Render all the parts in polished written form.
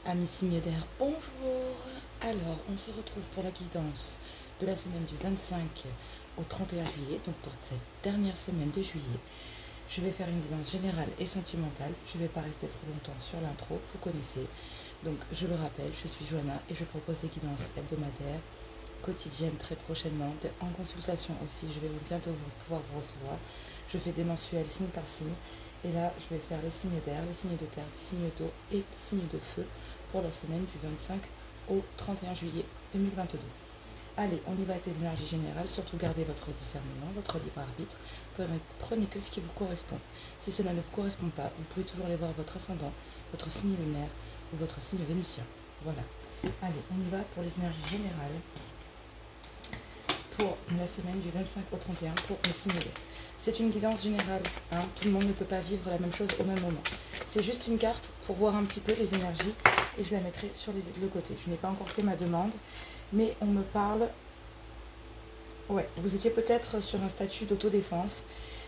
Amis signes d'air, bonjour. Alors, on se retrouve pour la guidance de la semaine du 25 au 31 juillet, donc pour cette dernière semaine de juillet. Je vais faire une guidance générale et sentimentale. Je ne vais pas rester trop longtemps sur l'intro, vous connaissez. Donc, je le rappelle, je suis Johanna et je propose des guidances hebdomadaires, quotidiennes très prochainement. En consultation aussi, je vais bientôt pouvoir vous recevoir. Je fais des mensuels signe par signe. Et là, je vais faire les signes d'air, les signes de terre, les signes d'eau et les signes de feu pour la semaine du 25 au 31 juillet 2022. Allez, on y va avec les énergies générales. Surtout gardez votre discernement, votre libre arbitre. Prenez que ce qui vous correspond. Si cela ne vous correspond pas, vous pouvez toujours aller voir votre ascendant, votre signe lunaire ou votre signe vénusien. Voilà. Allez, on y va pour les énergies générales pour la semaine du 25 au 31 pour les signes d'air. C'est une guidance générale, hein. Tout le monde ne peut pas vivre la même chose au même moment. C'est juste une carte pour voir un petit peu les énergies et je la mettrai sur le côté. Je n'ai pas encore fait ma demande, mais on me parle... Ouais, vous étiez peut-être sur un statut d'autodéfense,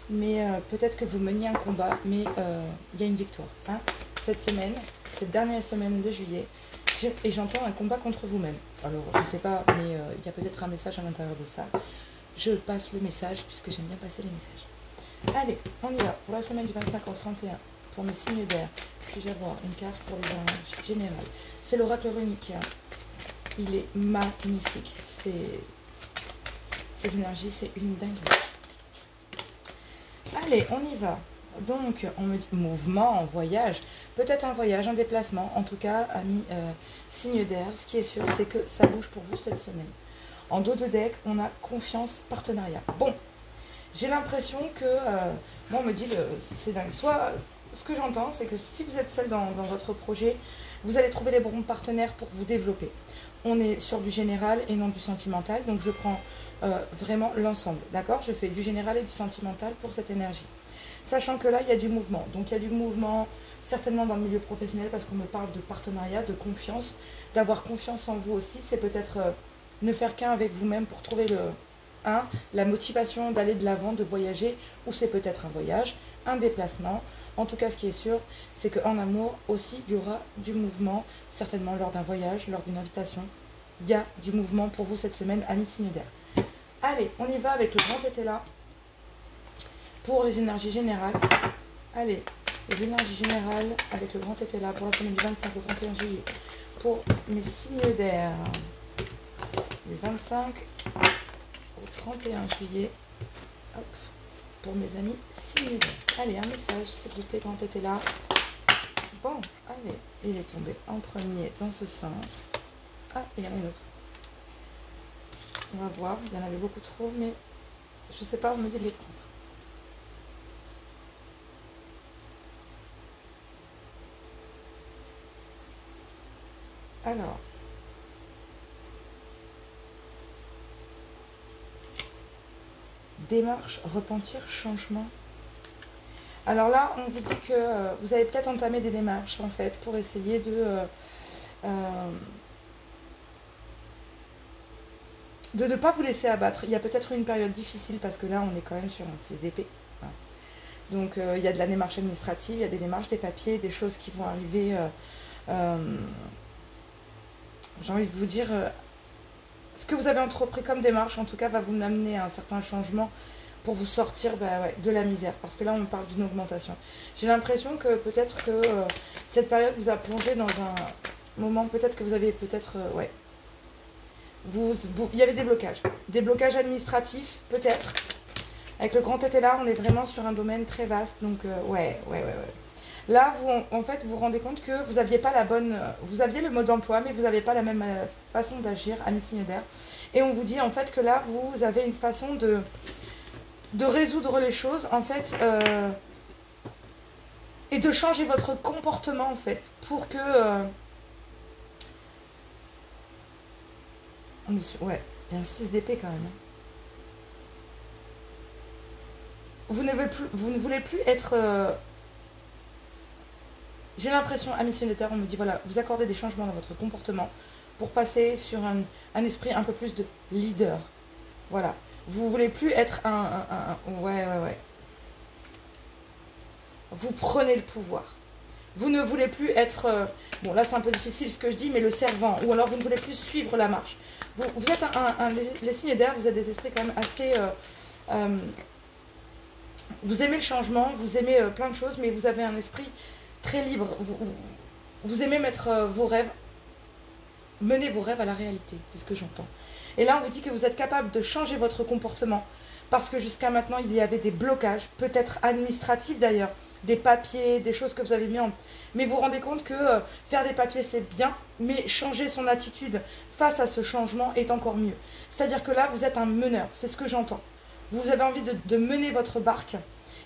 mais peut-être que vous meniez un combat, mais il y a une victoire. Hein. Cette semaine, cette dernière semaine de juillet, et j'entends un combat contre vous-même. Alors, je ne sais pas, mais il y a peut-être un message à l'intérieur de ça. Je passe le message, puisque j'aime bien passer les messages. Allez, on y va. Pour la semaine du 25 au 31, pour mes signes d'air, puis-je avoir une carte pour les énergies générales. C'est l'oracle runique. Il est magnifique. Ces énergies, c'est une dinguerie. Allez, on y va. Donc, on me dit mouvement, voyage, peut-être un voyage, un déplacement. En tout cas, amis signe d'air, ce qui est sûr, c'est que ça bouge pour vous cette semaine. En dos de deck, on a confiance, partenariat. Bon, j'ai l'impression que, moi on me dit, c'est dingue. Soit, ce que j'entends, c'est que si vous êtes seul dans votre projet, vous allez trouver les bons partenaires pour vous développer. On est sur du général et non du sentimental, donc je prends vraiment l'ensemble, d'accord? Je fais du général et du sentimental pour cette énergie. Sachant que là, il y a du mouvement. Donc il y a du mouvement certainement dans le milieu professionnel parce qu'on me parle de partenariat, de confiance, d'avoir confiance en vous aussi. C'est peut-être ne faire qu'un avec vous-même pour trouver la motivation d'aller de l'avant, de voyager, ou c'est peut-être un voyage, un déplacement. En tout cas, ce qui est sûr, c'est qu'en amour aussi, il y aura du mouvement, certainement lors d'un voyage, lors d'une invitation. Il y a du mouvement pour vous cette semaine, amis signe d'air. Allez, on y va avec le grand été là. Pour les énergies générales. Allez, les énergies générales avec le grand été là pour la semaine du 25 au 31 juillet. Pour mes signes d'air. Du 25 au 31 juillet. Hop, pour mes amis signes d'air. Allez, un message, s'il vous plaît, grand été là. Bon, allez, il est tombé en premier dans ce sens. Ah, il y en a une autre. On va voir, il y en avait beaucoup trop, mais je ne sais pas, on me dit de les prendre. Alors, démarche, repentir, changement. Alors là, on vous dit que vous avez peut-être entamé des démarches en fait pour essayer de ne pas vous laisser abattre. Il y a peut-être une période difficile parce que là, on est quand même sur un 6 d'épée. Hein. Donc, il y a de la démarche administrative, il y a des démarches, des papiers, des choses qui vont arriver. J'ai envie de vous dire, ce que vous avez entrepris comme démarche, en tout cas, va vous amener à un certain changement pour vous sortir de la misère. Parce que là, on parle d'une augmentation. J'ai l'impression que peut-être que cette période vous a plongé dans un moment, peut-être que vous avez peut-être... il y avait des blocages administratifs, peut-être. Avec le grand été là, on est vraiment sur un domaine très vaste. Donc, ouais. Là, en fait, vous vous rendez compte que vous n'aviez pas la bonne... vous aviez le mode d'emploi, mais vous n'avez pas la même façon d'agir, amis signe d'air. Et on vous dit, en fait, que là, vous avez une façon de résoudre les choses, en fait, et de changer votre comportement, en fait, pour que... on est sur... Ouais, il y a un 6 d'épée, quand même. Hein. Vous ne voulez plus être... J'ai l'impression, amis signe de terre, on me dit, voilà, vous accordez des changements dans votre comportement pour passer sur un esprit un peu plus de leader. Voilà. Vous voulez plus être ouais. Vous prenez le pouvoir. Vous ne voulez plus être... bon, là, c'est un peu difficile ce que je dis, mais le servant. Ou alors, vous ne voulez plus suivre la marche. Vous êtes les signes d'air, vous êtes des esprits quand même assez... vous aimez le changement, vous aimez plein de choses, mais vous avez un esprit très libre. Vous aimez mettre vos rêves, mener vos rêves à la réalité. C'est ce que j'entends. Et là, on vous dit que vous êtes capable de changer votre comportement. Parce que jusqu'à maintenant, il y avait des blocages, peut-être administratifs d'ailleurs, des papiers, des choses que vous avez mis en... Mais vous vous rendez compte que faire des papiers, c'est bien, mais changer son attitude face à ce changement est encore mieux. C'est-à-dire que là, vous êtes un meneur, c'est ce que j'entends. Vous avez envie de mener votre barque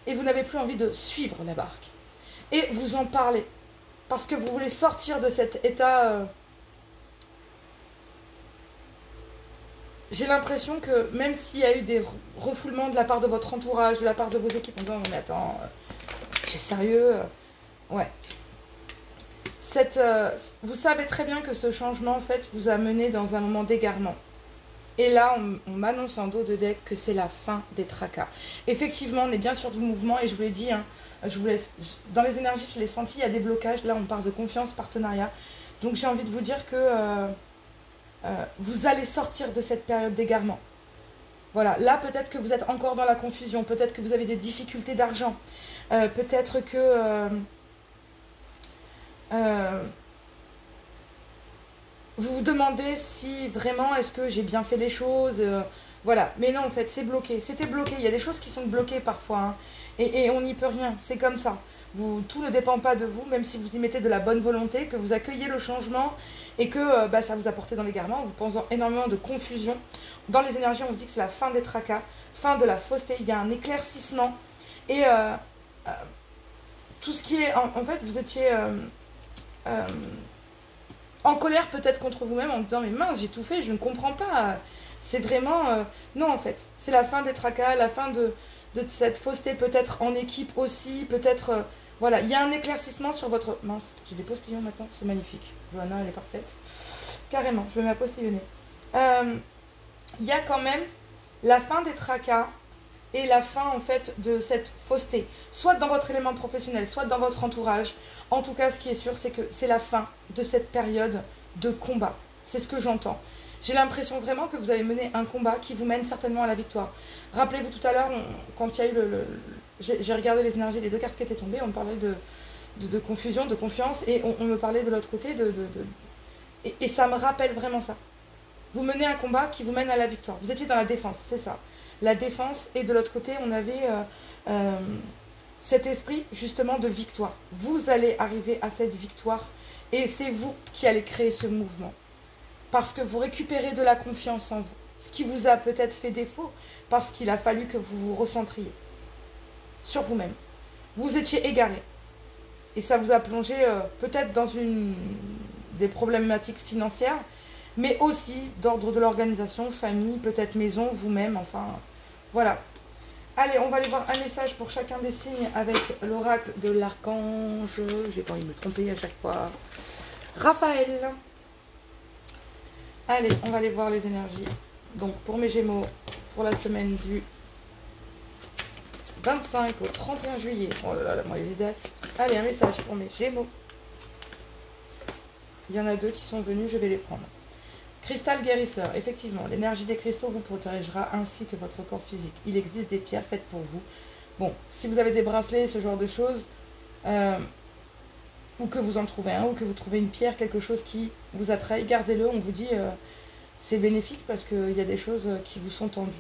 et vous n'avez plus envie de suivre la barque. Et vous en parlez, parce que vous voulez sortir de cet état... J'ai l'impression que même s'il y a eu des refoulements de la part de votre entourage, de la part de vos équipes, on dit « mais attends, c'est sérieux ?» Ouais. Vous savez très bien que ce changement, en fait, vous a mené dans un moment d'égarement. Et là, on m'annonce en dos de deck que c'est la fin des tracas. Effectivement, on est bien sûr du mouvement, et je vous l'ai dit, hein, dans les énergies, je l'ai senti, il y a des blocages. Là, on parle de confiance, partenariat. Donc, j'ai envie de vous dire que... vous allez sortir de cette période d'égarement. Voilà, là peut-être que vous êtes encore dans la confusion, peut-être que vous avez des difficultés d'argent, peut-être que vous vous demandez si vraiment est-ce que j'ai bien fait les choses, voilà, mais non en fait c'est bloqué, c'était bloqué, il y a des choses qui sont bloquées parfois, hein, et on n'y peut rien, c'est comme ça. Tout ne dépend pas de vous, même si vous y mettez de la bonne volonté, que vous accueillez le changement et que ça vous a porté dans l'égarement, vous pensez énormément de confusion. Dans les énergies, on vous dit que c'est la fin des tracas, fin de la fausseté, il y a un éclaircissement. Et tout ce qui est... En fait, vous étiez en colère peut-être contre vous-même en disant « mais mince, j'ai tout fait, je ne comprends pas. » C'est vraiment... non, en fait, c'est la fin des tracas, la fin de cette fausseté, peut-être en équipe aussi, peut-être... voilà, il y a un éclaircissement sur votre... Mince, j'ai des postillons maintenant, c'est magnifique. Johanna, elle est parfaite. Carrément, je vais m'apostillonner. Il y a quand même la fin des tracas et la fin, en fait, de cette fausseté. Soit dans votre élément professionnel, soit dans votre entourage. En tout cas, ce qui est sûr, c'est que c'est la fin de cette période de combat. C'est ce que j'entends. J'ai l'impression vraiment que vous avez mené un combat qui vous mène certainement à la victoire. Rappelez-vous tout à l'heure, quand il y a eu j'ai regardé les énergies, les deux cartes qui étaient tombées, on parlait de confusion, de confiance, et on me parlait de l'autre côté, et ça me rappelle vraiment ça. Vous menez un combat qui vous mène à la victoire. Vous étiez dans la défense, c'est ça. La défense, et de l'autre côté, on avait cet esprit justement de victoire. Vous allez arriver à cette victoire, et c'est vous qui allez créer ce mouvement. Parce que vous récupérez de la confiance en vous. Ce qui vous a peut-être fait défaut, parce qu'il a fallu que vous vous recentriez sur vous-même. Vous étiez égaré. Et ça vous a plongé peut-être dans des problématiques financières, mais aussi d'ordre de l'organisation, famille, peut-être maison, vous-même, enfin, voilà. Allez, on va aller voir un message pour chacun des signes avec l'oracle de l'archange. J'ai pas envie de me tromper à chaque fois. Raphaël. Allez, on va aller voir les énergies. Donc, pour mes Gémeaux, pour la semaine du 25 au 31 juillet. Oh là là, moi, les dates. Allez, un message pour mes Gémeaux. Il y en a deux qui sont venus, je vais les prendre. Cristal guérisseur. Effectivement, l'énergie des cristaux vous protégera ainsi que votre corps physique. Il existe des pierres faites pour vous. Bon, si vous avez des bracelets, ce genre de choses, ou que vous en trouvez un, ou que vous trouvez une pierre, quelque chose qui vous attraille, gardez-le. On vous dit, c'est bénéfique parce qu'il y a des choses qui vous sont tendues.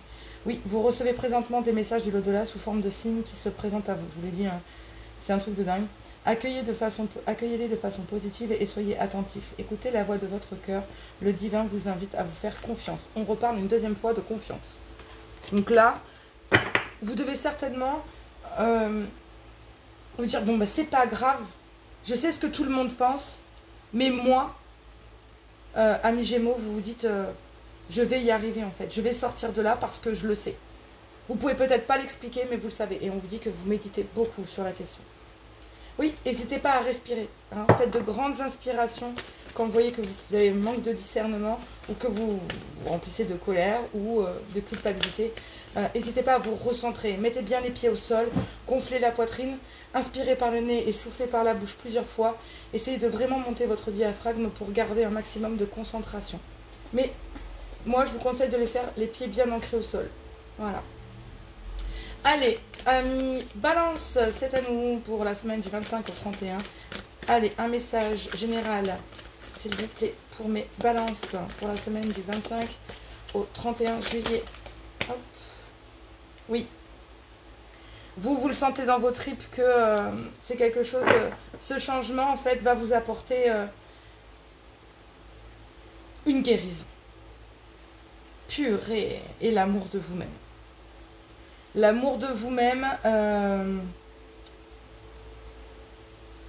Oui, vous recevez présentement des messages de l'au-delà sous forme de signes qui se présentent à vous. Je vous l'ai dit, hein, c'est un truc de dingue. Accueillez-les de façon positive et soyez attentifs. Écoutez la voix de votre cœur. Le divin vous invite à vous faire confiance. On reparle une deuxième fois de confiance. Donc là, vous devez certainement vous dire, bon, bah, c'est pas grave. Je sais ce que tout le monde pense. Mais moi, amis Gémeaux, vous vous dites, je vais y arriver en fait. Je vais sortir de là parce que je le sais. Vous pouvez peut-être pas l'expliquer, mais vous le savez. Et on vous dit que vous méditez beaucoup sur la question. Oui, n'hésitez pas à respirer. Hein. Faites de grandes inspirations quand vous voyez que vous avez un manque de discernement ou que vous vous remplissez de colère ou de culpabilité. N'hésitez pas à vous recentrer. Mettez bien les pieds au sol, gonflez la poitrine, inspirez par le nez et soufflez par la bouche plusieurs fois. Essayez de vraiment monter votre diaphragme pour garder un maximum de concentration. Mais moi, je vous conseille de les faire les pieds bien ancrés au sol. Voilà. Allez, amis Balance, c'est à nous pour la semaine du 25 au 31. Allez, un message général, s'il vous plaît, pour mes Balances, pour la semaine du 25 au 31 juillet. Hop. Oui. Vous le sentez dans vos tripes que c'est quelque chose, ce changement, en fait, va vous apporter une guérison. Purée, et l'amour de vous-même. L'amour de vous-même,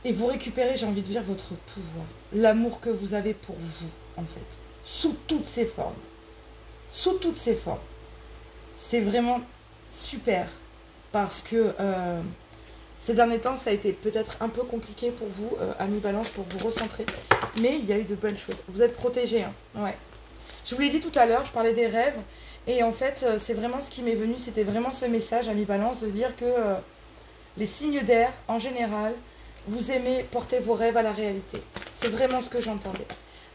et vous récupérez, j'ai envie de dire, votre pouvoir. L'amour que vous avez pour vous, en fait. Sous toutes ses formes. Sous toutes ses formes. C'est vraiment super. Parce que ces derniers temps, ça a été peut-être un peu compliqué pour vous, amis Balance, pour vous recentrer. Mais il y a eu de belles choses. Vous êtes protégés, hein. Ouais. Je vous l'ai dit tout à l'heure, je parlais des rêves. Et en fait, c'est vraiment ce qui m'est venu. C'était vraiment ce message, amis Balance, de dire que les signes d'air, en général, vous aimez porter vos rêves à la réalité. C'est vraiment ce que j'entendais.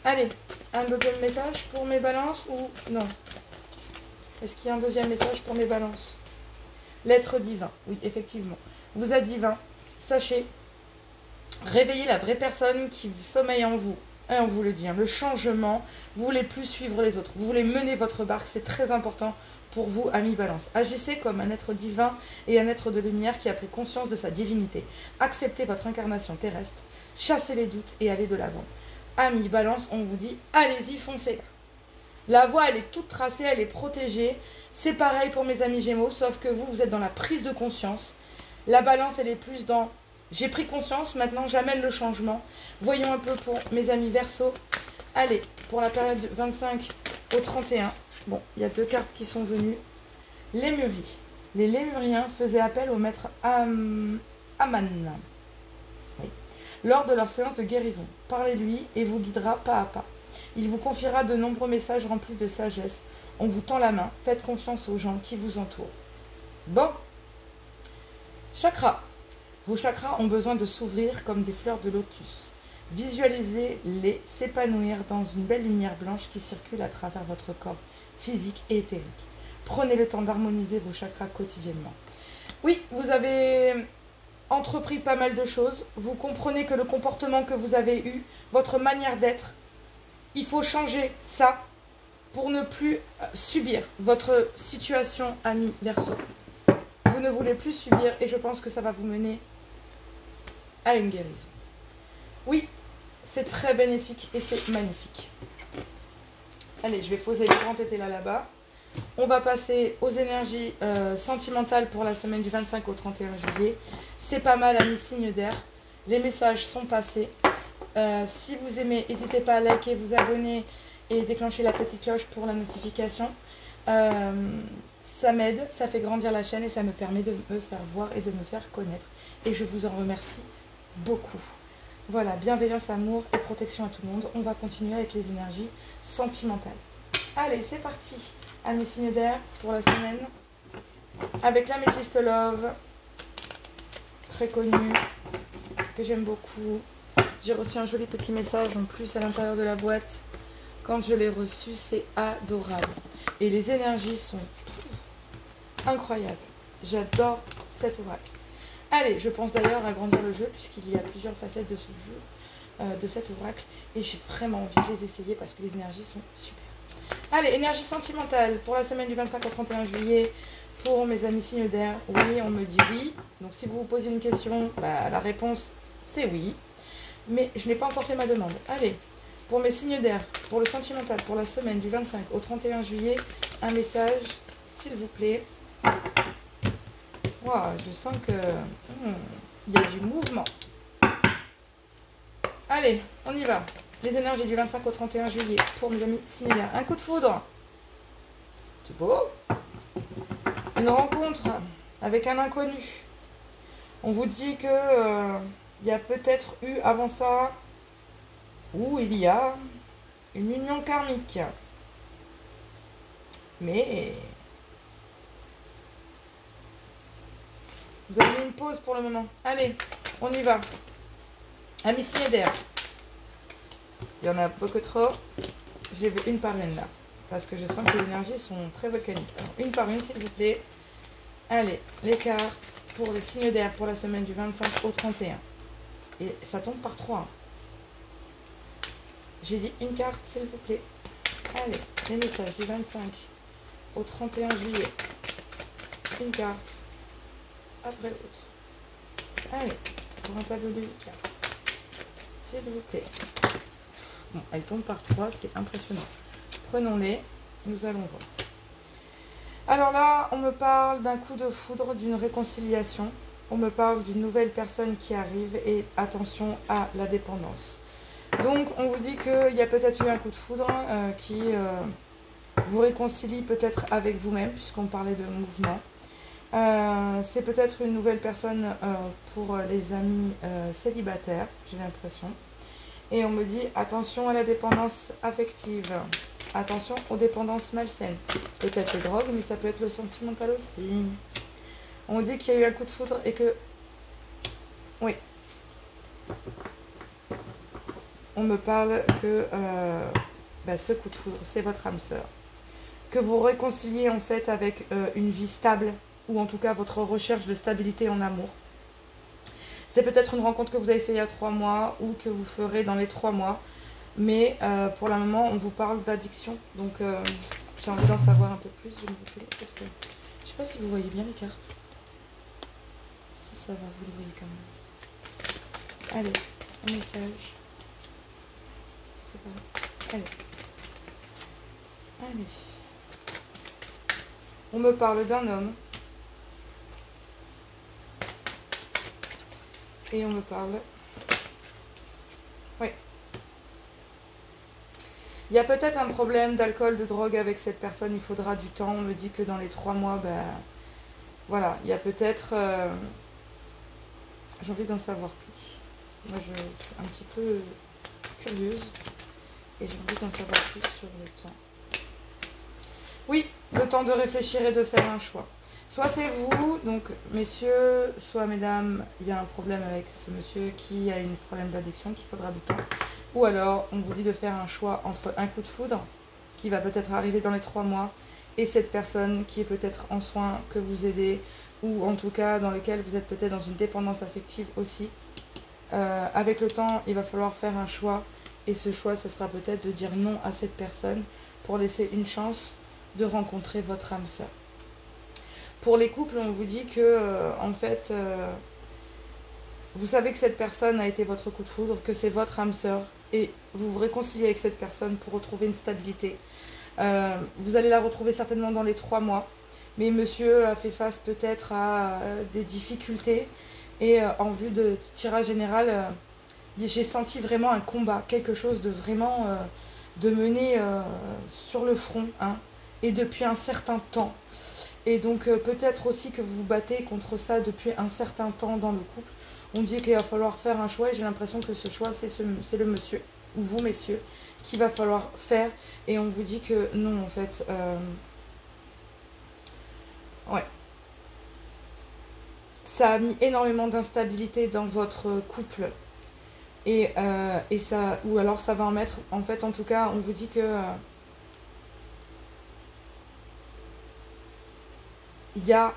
Allez, un deuxième message pour mes Balances ou non? Est-ce qu'il y a un deuxième message pour mes Balances? L'être divin, oui, effectivement. Vous êtes divin, sachez, réveillez la vraie personne qui sommeille en vous. Et on vous le dit, hein, le changement, vous voulez plus suivre les autres, vous voulez mener votre barque, c'est très important pour vous, amis Balance. Agissez comme un être divin et un être de lumière qui a pris conscience de sa divinité. Acceptez votre incarnation terrestre, chassez les doutes et allez de l'avant. Amis Balance, on vous dit, allez-y, foncez. La voie, elle est toute tracée, elle est protégée. C'est pareil pour mes amis Gémeaux, sauf que vous, vous êtes dans la prise de conscience. La Balance, elle est plus dans... J'ai pris conscience, maintenant j'amène le changement. Voyons un peu pour mes amis Verseau. Allez, pour la période du 25 au 31. Bon, il y a deux cartes qui sont venues. Lémurie. Les Lémuriens faisaient appel au maître Aman. Oui. Lors de leur séance de guérison. Parlez-lui et vous guidera pas à pas. Il vous confiera de nombreux messages remplis de sagesse. On vous tend la main. Faites confiance aux gens qui vous entourent. Bon. Chakra. Vos chakras ont besoin de s'ouvrir comme des fleurs de lotus. Visualisez-les s'épanouir dans une belle lumière blanche qui circule à travers votre corps physique et éthérique. Prenez le temps d'harmoniser vos chakras quotidiennement. Oui, vous avez entrepris pas mal de choses. Vous comprenez que le comportement que vous avez eu, votre manière d'être, il faut changer ça pour ne plus subir votre situation, ami Verseau. Vous ne voulez plus subir et je pense que ça va vous mener à une guérison. Oui, c'est très bénéfique et c'est magnifique. Allez, je vais poser les grands tétés là-bas. On va passer aux énergies sentimentales pour la semaine du 25 au 31 juillet. C'est pas mal, amis signes d'air. Les messages sont passés. Si vous aimez, n'hésitez pas à liker, vous abonner et déclencher la petite cloche pour la notification. Ça m'aide, ça fait grandir la chaîne et ça me permet de me faire voir et de me faire connaître. Et je vous en remercie beaucoup. Voilà, bienveillance, amour et protection à tout le monde. On va continuer avec les énergies sentimentales. Allez, c'est parti, amis signes d'air pour la semaine. Avec l'Améthyste Love, très connu, que j'aime beaucoup. J'ai reçu un joli petit message en plus à l'intérieur de la boîte. Quand je l'ai reçu, c'est adorable. Et les énergies sont incroyables. J'adore cet oracle. Allez, je pense d'ailleurs agrandir le jeu puisqu'il y a plusieurs facettes de ce jeu, de cet oracle. Et j'ai vraiment envie de les essayer parce que les énergies sont super. Allez, énergie sentimentale pour la semaine du 25 au 31 juillet. Pour mes amis signes d'air, oui, on me dit oui. Donc si vous vous posez une question, bah, la réponse c'est oui. Mais je n'ai pas encore fait ma demande. Allez, pour mes signes d'air, pour le sentimental, pour la semaine du 25 au 31 juillet, un message, s'il vous plaît. Wow, je sens que il y a du mouvement. Allez, on y va. Les énergies du 25 au 31 juillet pour mes amis signes d'air. Un coup de foudre. C'est beau. Une rencontre avec un inconnu. On vous dit que Il y a peut-être eu avant ça, ou il y a une union karmique. Mais vous avez mis une pause pour le moment. Allez, on y va. Amis signataires. Il y en a beaucoup trop. J'ai vu une par une là. Parce que je sens que les énergies sont très volcaniques. Alors, une par une, s'il vous plaît. Allez, les cartes pour les signes d'air pour la semaine du 25 au 31. Et ça tombe par 3. J'ai dit une carte, s'il vous plaît. Allez, les messages du 25 au 31 juillet. Une carte après l'autre. Allez, pour un tableau de 8 cartes. S'il vous plaît. Bon, elle tombe par 3, c'est impressionnant. Prenons-les, nous allons voir. Alors là, on me parle d'un coup de foudre, d'une réconciliation. On me parle d'une nouvelle personne qui arrive et attention à la dépendance. Donc, on vous dit qu'il y a peut-être eu un coup de foudre qui vous réconcilie peut-être avec vous-même, puisqu'on parlait de mouvement. C'est peut-être une nouvelle personne pour les amis célibataires, j'ai l'impression. Et on me dit attention à la dépendance affective. Attention aux dépendances malsaines. Peut-être les drogues, mais ça peut être le sentimental aussi. On dit qu'il y a eu un coup de foudre et que... Oui. On me parle que ce coup de foudre, c'est votre âme sœur. Que vous réconciliez en fait avec une vie stable, ou en tout cas votre recherche de stabilité en amour. C'est peut-être une rencontre que vous avez fait il y a 3 mois, ou que vous ferez dans les 3 mois. Mais pour le moment, on vous parle d'addiction. Donc, j'ai envie d'en savoir un peu plus. Je vais me reculer parce que je sais pas si vous voyez bien les cartes. Si ça va, vous les voyez quand même. Allez, un message. C'est pas vrai. Allez. Allez. On me parle d'un homme. Et on me parle... Oui. Il y a peut-être un problème d'alcool, de drogue avec cette personne, il faudra du temps. On me dit que dans les 3 mois, voilà, il y a peut-être... J'ai envie d'en savoir plus. Moi, je suis un petit peu curieuse et j'ai envie d'en savoir plus sur le temps. Oui, le temps de réfléchir et de faire un choix. Soit c'est vous, donc messieurs, soit mesdames, il y a un problème avec ce monsieur qui a un problème d'addiction, qu'il faudra du temps. Ou alors, on vous dit de faire un choix entre un coup de foudre, qui va peut-être arriver dans les 3 mois, et cette personne qui est peut-être en soins, que vous aidez, ou en tout cas dans lequel vous êtes peut-être dans une dépendance affective aussi. Avec le temps, il va falloir faire un choix, et ce choix, ce sera peut-être de dire non à cette personne pour laisser une chance de rencontrer votre âme sœur. Pour les couples, on vous dit que, en fait, vous savez que cette personne a été votre coup de foudre, que c'est votre âme sœur, et vous vous réconciliez avec cette personne pour retrouver une stabilité. Vous allez la retrouver certainement dans les 3 mois, mais monsieur a fait face peut-être à des difficultés, et en vue de tirage général, j'ai senti vraiment un combat, quelque chose de vraiment de mener sur le front, hein, et depuis un certain temps. Et donc peut-être aussi que vous vous battez contre ça depuis un certain temps dans le couple. On dit qu'il va falloir faire un choix et j'ai l'impression que ce choix, c'est le monsieur, ou vous messieurs, qu'il va falloir faire. Et on vous dit que non, en fait. Ouais. Ça a mis énormément d'instabilité dans votre couple. Et ça, ou alors ça va en mettre, en fait, en tout cas, on vous dit que... il y a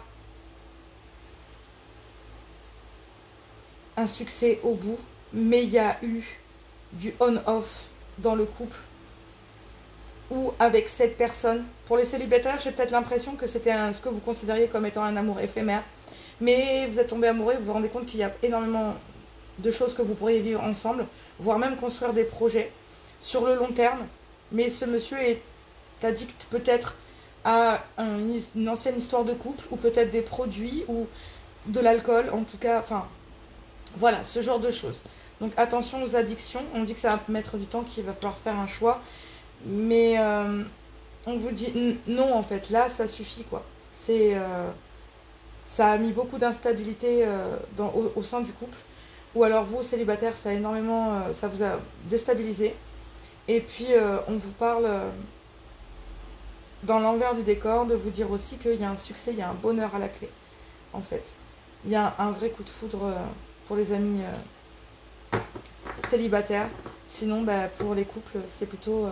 un succès au bout, mais il y a eu du on-off dans le couple ou avec cette personne. Pour les célibataires, j'ai peut-être l'impression que c'était ce que vous considériez comme étant un amour éphémère, mais vous êtes tombé amoureux et vous vous rendez compte qu'il y a énormément de choses que vous pourriez vivre ensemble, voire même construire des projets sur le long terme. Mais ce monsieur est addict peut-être à une ancienne histoire de couple, ou peut-être des produits, ou de l'alcool, en tout cas, enfin, voilà, ce genre de choses. Donc attention aux addictions, on dit que ça va mettre du temps, qu'il va falloir faire un choix, mais on vous dit non, en fait, là, ça suffit, quoi. Ça a mis beaucoup d'instabilité au sein du couple. Ou alors vous, célibataire, ça a énormément, ça vous a déstabilisé. Et puis on vous parle dans l'envers du décor de vous dire aussi qu'il y a un succès, il y a un bonheur à la clé. En fait, il y a un vrai coup de foudre pour les amis célibataires. Sinon, bah, pour les couples, c'est plutôt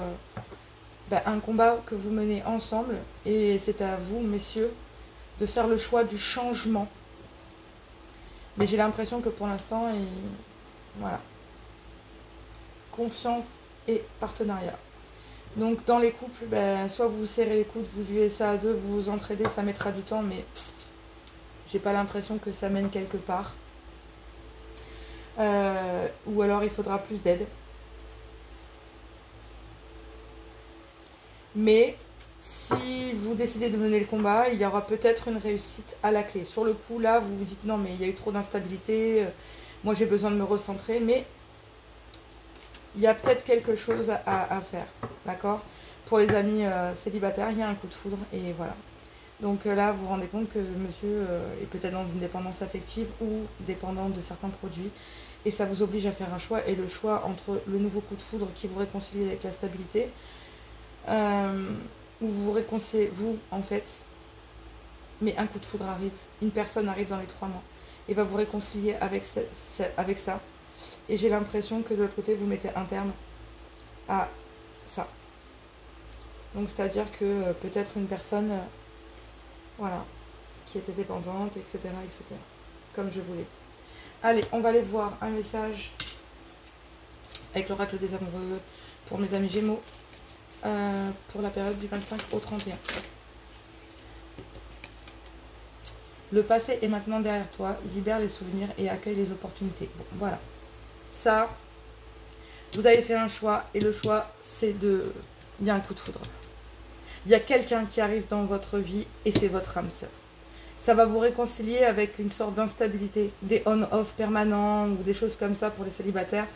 un combat que vous menez ensemble. Et c'est à vous, messieurs, de faire le choix du changement. Mais j'ai l'impression que pour l'instant, voilà. Confiance et partenariat. Donc dans les couples, soit vous vous serrez les coudes, vous vivez ça à deux, vous vous entraidez, ça mettra du temps, mais j'ai pas l'impression que ça mène quelque part. Ou alors il faudra plus d'aide. Mais si vous décidez de mener le combat, il y aura peut-être une réussite à la clé. Sur le coup, là, vous vous dites non, mais il y a eu trop d'instabilité, moi j'ai besoin de me recentrer, mais il y a peut-être quelque chose à faire, d'accord? Pour les amis célibataires, il y a un coup de foudre, et voilà. Donc là, vous vous rendez compte que monsieur est peut-être dans une dépendance affective ou dépendant de certains produits, et ça vous oblige à faire un choix, et le choix entre le nouveau coup de foudre qui vous réconcilie avec la stabilité, où vous vous réconciliez, vous, en fait, mais un coup de foudre arrive, une personne arrive dans les 3 mois, et va vous réconcilier avec ça. Et j'ai l'impression que de l'autre côté, vous mettez un terme à ça. Donc, c'est-à-dire que peut-être une personne, voilà, qui était dépendante, etc., etc. Comme je vous l'ai dit. Allez, on va aller voir un message avec l'oracle des amoureux pour mes amis Gémeaux pour la période du 25 au 31. Le passé est maintenant derrière toi. Libère les souvenirs et accueille les opportunités. Bon, voilà. Ça, vous avez fait un choix et le choix, c'est de... Il y a un coup de foudre. Il y a quelqu'un qui arrive dans votre vie et c'est votre âme sœur. Ça va vous réconcilier avec une sorte d'instabilité, des on-off permanents ou des choses comme ça pour les célibataires,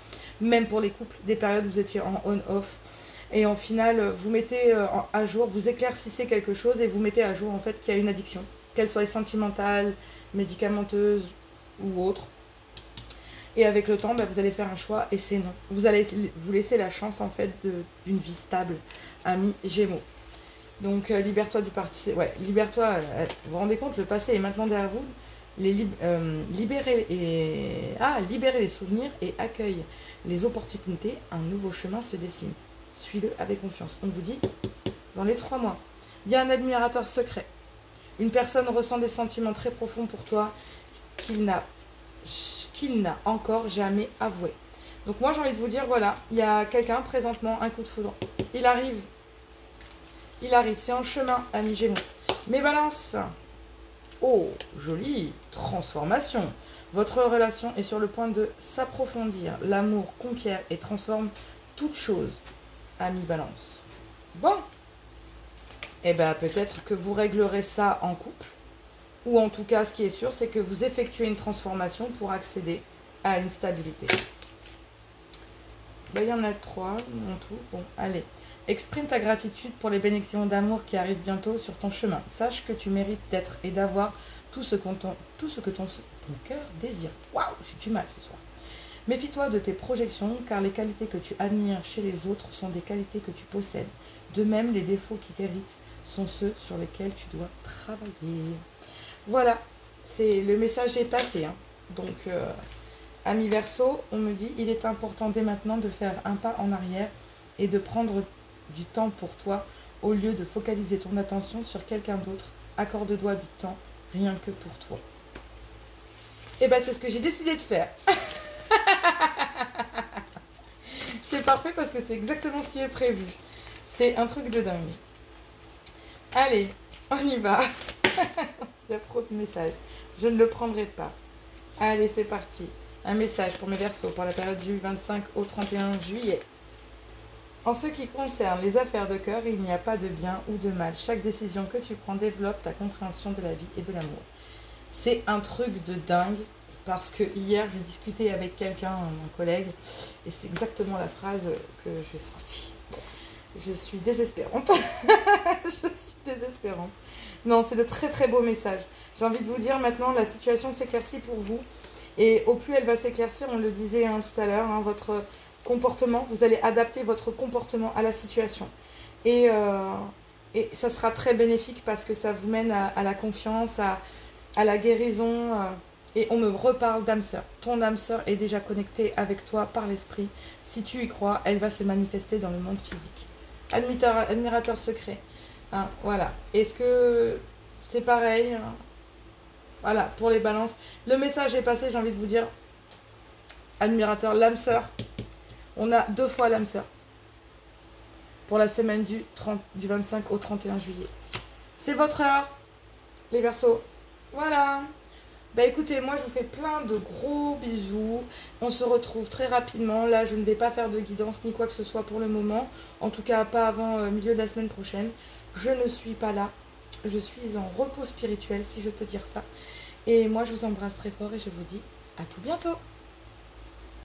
même pour les couples, des périodes où vous étiez en on-off. Et en final, vous mettez à jour, vous éclaircissez quelque chose et vous mettez à jour en fait qu'il y a une addiction, qu'elle soit sentimentale, médicamenteuse ou autre. Et avec le temps, vous allez faire un choix et c'est non. Vous allez vous laisser la chance en fait d'une vie stable, ami Gémeaux. Donc libère-toi du passé. Ouais, libère-toi. Vous vous rendez compte, le passé est maintenant derrière vous. Libérez les souvenirs et accueille les opportunités. Un nouveau chemin se dessine. Suis-le avec confiance. On vous dit, dans les 3 mois, il y a un admirateur secret. Une personne ressent des sentiments très profonds pour toi qu'il n'a encore jamais avoué. Donc moi j'ai envie de vous dire, voilà, il y a quelqu'un présentement, un coup de foudre. Il arrive, c'est en chemin, ami Gémeaux. Mes balances, oh, jolie transformation. Votre relation est sur le point de s'approfondir. L'amour conquiert et transforme toute chose, ami Balance. Bon, et peut-être que vous réglerez ça en couple. Ou en tout cas, ce qui est sûr, c'est que vous effectuez une transformation pour accéder à une stabilité. Il y en a 3 en tout. Bon, allez. Exprime ta gratitude pour les bénédictions d'amour qui arrivent bientôt sur ton chemin. Sache que tu mérites d'être et d'avoir tout ce que ton cœur désire. Waouh, j'ai du mal ce soir. Méfie-toi de tes projections, car les qualités que tu admires chez les autres sont des qualités que tu possèdes. De même, les défauts qui t'héritent sont ceux sur lesquels tu dois travailler. Voilà, le message est passé. Hein. Donc, ami Verseau, on me dit, il est important dès maintenant de faire un pas en arrière et de prendre du temps pour toi au lieu de focaliser ton attention sur quelqu'un d'autre. Accorde-toi du temps, rien que pour toi. Et c'est ce que j'ai décidé de faire. C'est parfait parce que c'est exactement ce qui est prévu. C'est un truc de dingue. Allez, on y va. Il y a trop de messages. Je ne le prendrai pas. Allez, c'est parti. Un message pour mes Verseaux pour la période du 25 au 31 juillet. En ce qui concerne les affaires de cœur, il n'y a pas de bien ou de mal. Chaque décision que tu prends développe ta compréhension de la vie et de l'amour. C'est un truc de dingue parce que hier, j'ai discuté avec quelqu'un, un collègue, et c'est exactement la phrase que j'ai sortie. Je suis désespérante. Je suis désespérante. Non, c'est de très très beaux messages. J'ai envie de vous dire maintenant, la situation s'éclaircit pour vous. Et au plus elle va s'éclaircir, on le disait hein, tout à l'heure, hein, votre comportement, vous allez adapter votre comportement à la situation. Et ça sera très bénéfique parce que ça vous mène à la confiance, à la guérison. Et on me reparle d'âme sœur. Ton âme sœur est déjà connectée avec toi par l'esprit. Si tu y crois, elle va se manifester dans le monde physique. Admirateur secret. Hein, voilà. Est-ce que c'est pareil hein? Voilà, pour les balances. Le message est passé, j'ai envie de vous dire. Admirateur, l'âme sœur. On a 2 fois l'âme sœur. Pour la semaine du 25 au 31 juillet. C'est votre heure, les Verseaux. Voilà. Bah écoutez, moi je vous fais plein de gros bisous. On se retrouve très rapidement. Là, je ne vais pas faire de guidance ni quoi que ce soit pour le moment. En tout cas, pas avant milieu de la semaine prochaine. Je ne suis pas là. Je suis en repos spirituel, si je peux dire ça. Et moi, je vous embrasse très fort et je vous dis à tout bientôt.